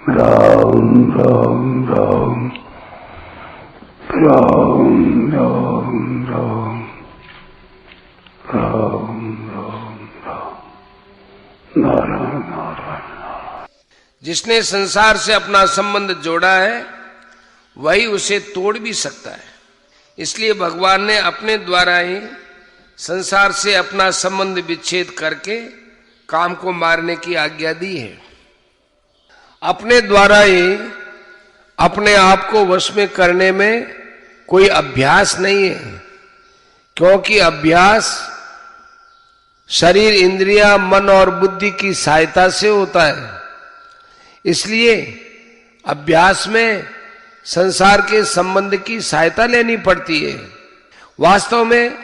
राम राम राम राम राम राम राम राम राम नारायण नारायण। जिसने संसार से अपना संबंध जोड़ा है वही उसे तोड़ भी सकता है। इसलिए भगवान ने अपने द्वारा ही संसार से अपना संबंध विच्छेद करके काम को मारने की आज्ञा दी है। अपने द्वारा ही अपने आप को वश में करने में कोई अभ्यास नहीं है, क्योंकि अभ्यास शरीर, इंद्रिया, मन और बुद्धि की सहायता से होता है। इसलिए अभ्यास में संसार के संबंध की सहायता लेनी पड़ती है। वास्तव में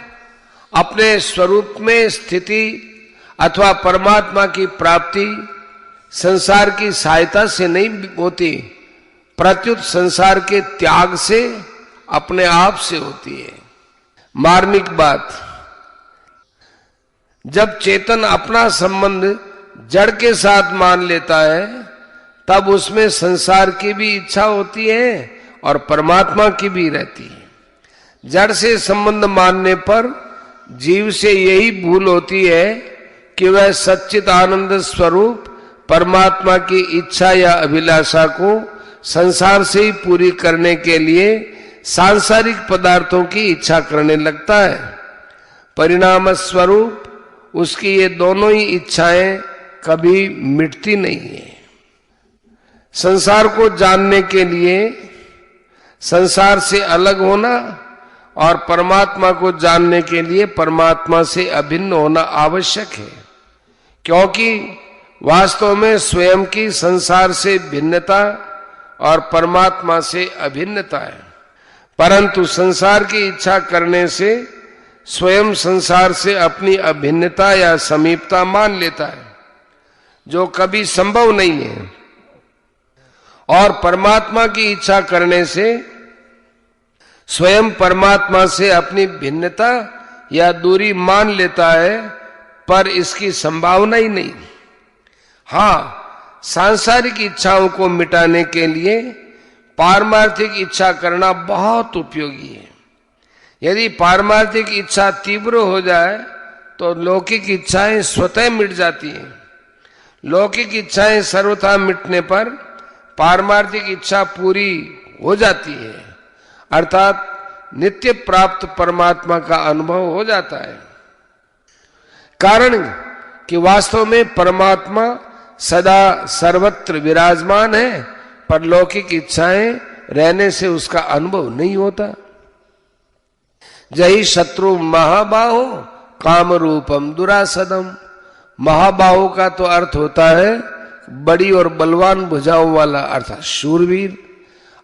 अपने स्वरूप में स्थिति अथवा परमात्मा की प्राप्ति संसार की सहायता से नहीं होती, प्रत्युत संसार के त्याग से, अपने आप से होती है। मार्मिक बात, जब चेतन अपना संबंध जड़ के साथ मान लेता है तब उसमें संसार की भी इच्छा होती है और परमात्मा की भी रहती है। जड़ से संबंध मानने पर जीव से यही भूल होती है कि वह सच्चित आनंद स्वरूप परमात्मा की इच्छा या अभिलाषा को संसार से ही पूरी करने के लिए सांसारिक पदार्थों की इच्छा करने लगता है। परिणाम स्वरूप उसकी ये दोनों ही इच्छाएं कभी मिटती नहीं है। संसार को जानने के लिए संसार से अलग होना और परमात्मा को जानने के लिए परमात्मा से अभिन्न होना आवश्यक है, क्योंकि वास्तव में स्वयं की संसार से भिन्नता और परमात्मा से अभिन्नता है। परंतु संसार की इच्छा करने से स्वयं संसार से अपनी अभिन्नता या समीपता मान लेता है, जो कभी संभव नहीं है। और परमात्मा की इच्छा करने से स्वयं परमात्मा से अपनी भिन्नता या दूरी मान लेता है, पर इसकी संभावना ही नहीं। हाँ, सांसारिक इच्छाओं को मिटाने के लिए पारमार्थिक इच्छा करना बहुत उपयोगी है। यदि पारमार्थिक इच्छा तीव्र हो जाए तो लौकिक इच्छाएं स्वतः मिट जाती हैं। लौकिक इच्छाएं सर्वथा मिटने पर पारमार्थिक इच्छा पूरी हो जाती है, अर्थात नित्य प्राप्त परमात्मा का अनुभव हो जाता है। कारण कि वास्तव में परमात्मा सदा सर्वत्र विराजमान है, पर लौकिक इच्छाएं रहने से उसका अनुभव नहीं होता। जही शत्रु महाबाहो काम रूपम दुरासदम। महाबाहो का तो अर्थ होता है बड़ी और बलवान भुजाओं वाला, अर्थात शूरवीर।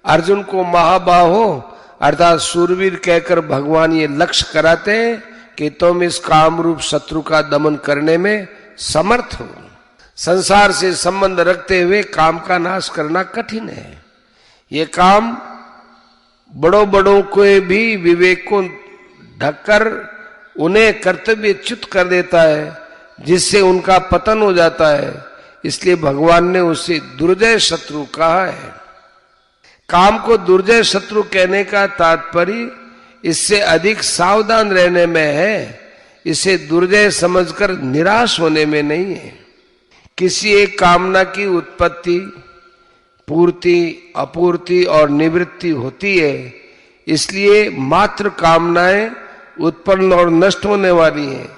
अर्जुन को महाबाहो अर्थात शूरवीर कहकर भगवान ये लक्ष्य कराते हैं कि तुम इस काम रूप शत्रु का दमन करने में समर्थ हो। संसार से संबंध रखते हुए काम का नाश करना कठिन है। ये काम बड़ों बड़ों को भी विवेक को ढककर उन्हें कर्तव्यच्युत कर देता है, जिससे उनका पतन हो जाता है। इसलिए भगवान ने उसे दुर्जय शत्रु कहा है। काम को दुर्जय शत्रु कहने का तात्पर्य इससे अधिक सावधान रहने में है, इसे दुर्जय समझकर निराश होने में नहीं है। किसी एक कामना की उत्पत्ति, पूर्ति, अपूर्ति और निवृत्ति होती है, इसलिए मात्र कामनाएं उत्पन्न और नष्ट होने वाली हैं,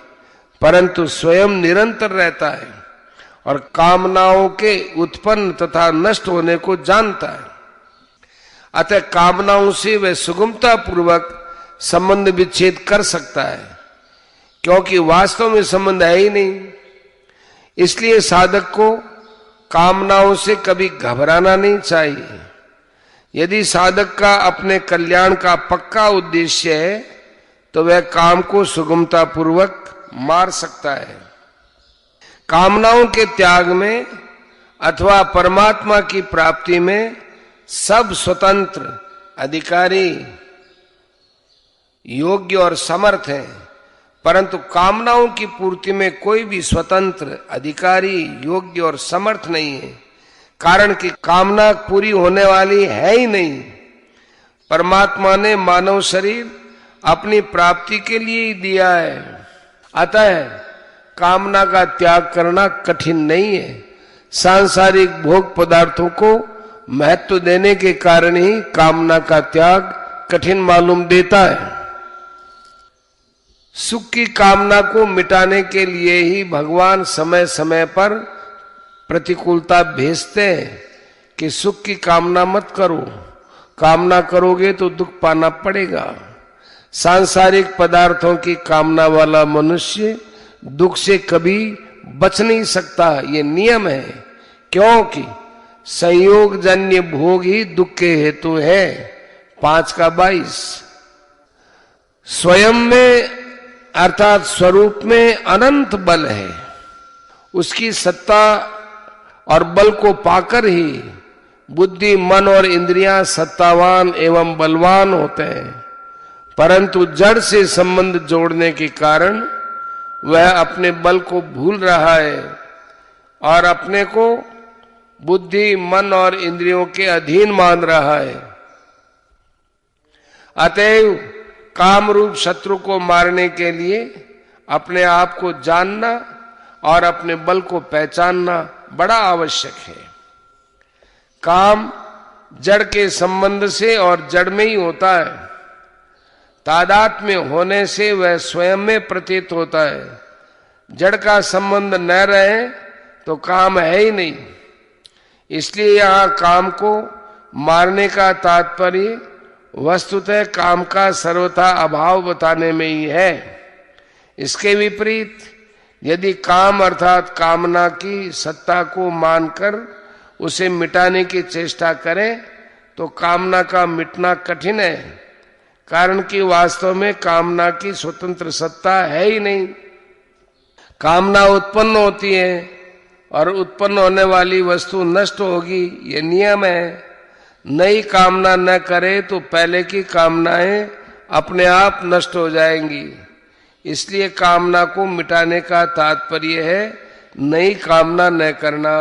परंतु स्वयं निरंतर रहता है और कामनाओं के उत्पन्न तथा नष्ट होने को जानता है। अतः कामनाओं से वह सुगमता पूर्वक संबंध विच्छेद कर सकता है, क्योंकि वास्तव में संबंध है ही नहीं। इसलिए साधक को कामनाओं से कभी घबराना नहीं चाहिए। यदि साधक का अपने कल्याण का पक्का उद्देश्य है तो वह काम को सुगमता पूर्वक मार सकता है। कामनाओं के त्याग में अथवा परमात्मा की प्राप्ति में सब स्वतंत्र, अधिकारी, योग्य और समर्थ हैं, परंतु कामनाओं की पूर्ति में कोई भी स्वतंत्र, अधिकारी, योग्य और समर्थ नहीं है। कारण कि कामना पूरी होने वाली है ही नहीं। परमात्मा ने मानव शरीर अपनी प्राप्ति के लिए ही दिया है, अतः कामना का त्याग करना कठिन नहीं है। सांसारिक भोग पदार्थों को महत्व देने के कारण ही कामना का त्याग कठिन मालूम देता है। सुख की कामना को मिटाने के लिए ही भगवान समय समय पर प्रतिकूलता भेजते हैं कि सुख की कामना मत करो, कामना करोगे तो दुख पाना पड़ेगा। सांसारिक पदार्थों की कामना वाला मनुष्य दुख से कभी बच नहीं सकता, ये नियम है। क्योंकि संयोग जन्य भोग ही दुख के हेतु है। 5:22 स्वयं में अर्थात स्वरूप में अनंत बल है। उसकी सत्ता और बल को पाकर ही बुद्धि, मन और इंद्रियां सत्तावान एवं बलवान होते हैं, परंतु जड़ से संबंध जोड़ने के कारण वह अपने बल को भूल रहा है और अपने को बुद्धि, मन और इंद्रियों के अधीन मान रहा है। अतएव काम रूप शत्रु को मारने के लिए अपने आप को जानना और अपने बल को पहचानना बड़ा आवश्यक है। काम जड़ के संबंध से और जड़ में ही होता है। तादात्म्य होने से वह स्वयं में प्रतीत होता है। जड़ का संबंध न रहे तो काम है ही नहीं। इसलिए यहाँ काम को मारने का तात्पर्य वस्तुतः काम का सर्वथा अभाव बताने में ही है। इसके विपरीत यदि काम अर्थात कामना की सत्ता को मानकर उसे मिटाने की चेष्टा करें तो कामना का मिटना कठिन है, कारण कि वास्तव में कामना की स्वतंत्र सत्ता है ही नहीं। कामना उत्पन्न होती है और उत्पन्न होने वाली वस्तु नष्ट होगी, ये नियम है। नई कामना न करे तो पहले की कामनाएं अपने आप नष्ट हो जाएंगी। इसलिए कामना को मिटाने का तात्पर्य है नई कामना न करना।